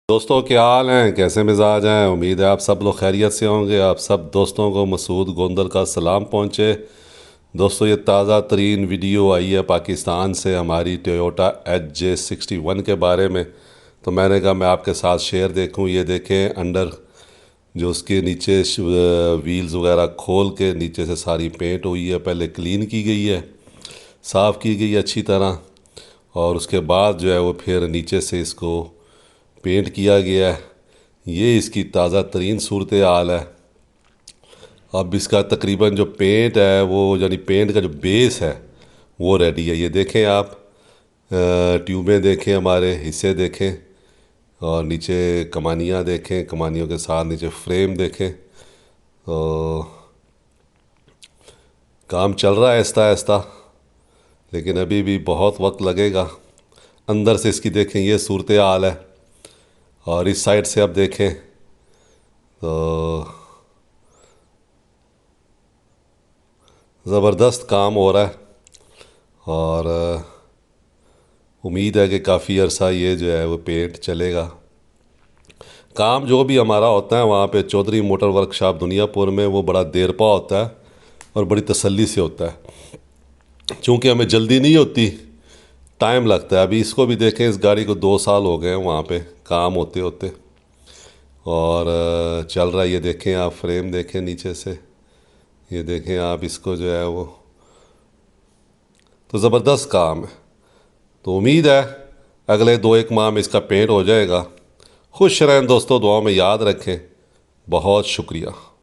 दोस्तों क्या हाल हैं, कैसे मिजाज हैं। उम्मीद है आप सब लोग खैरियत से होंगे। आप सब दोस्तों को मसूद गोंदल का सलाम पहुँचे। दोस्तों ये ताज़ा तरीन वीडियो आई है पाकिस्तान से हमारी टोयोटा HJ61 के बारे में, तो मैंने कहा मैं आपके साथ शेयर देखूं। ये देखें अंडर जो उसके नीचे व्हील्स वगैरह खोल के नीचे से सारी पेंट हुई है। पहले क्लीन की गई है, साफ़ की गई है अच्छी तरह, और उसके बाद जो है वो फिर नीचे से इसको पेंट किया गया है। ये इसकी ताज़ा तरीन सूरत हाल है। अब इसका तकरीबन जो पेंट है वो यानी पेंट का जो बेस है वो रेडी है। ये देखें आप, ट्यूबें देखें, हमारे हिस्से देखें, और नीचे कमानियाँ देखें, कमानियों के साथ नीचे फ्रेम देखें। तो काम चल रहा है आहिस्ता आहिस्ता, लेकिन अभी भी बहुत वक्त लगेगा। अंदर से इसकी देखें ये सूरत हाल है, और इस साइड से अब देखें तो ज़बरदस्त काम हो रहा है। और उम्मीद है कि काफ़ी अरसा ये जो है वो पेंट चलेगा। काम जो भी हमारा होता है वहाँ पे चौधरी मोटर वर्कशॉप दुनियापुर में, वो बड़ा देरपा होता है और बड़ी तसल्ली से होता है, क्योंकि हमें जल्दी नहीं होती, टाइम लगता है। अभी इसको भी देखें, इस गाड़ी को 2 साल हो गए हैं वहाँ पे काम होते होते, और चल रहा है। ये देखें आप, फ्रेम देखें नीचे से, ये देखें आप, इसको जो है वो तो ज़बरदस्त काम है। तो उम्मीद है अगले 2-1 माह में इसका पेंट हो जाएगा। खुश रहें दोस्तों, दुआओं में याद रखें। बहुत शुक्रिया।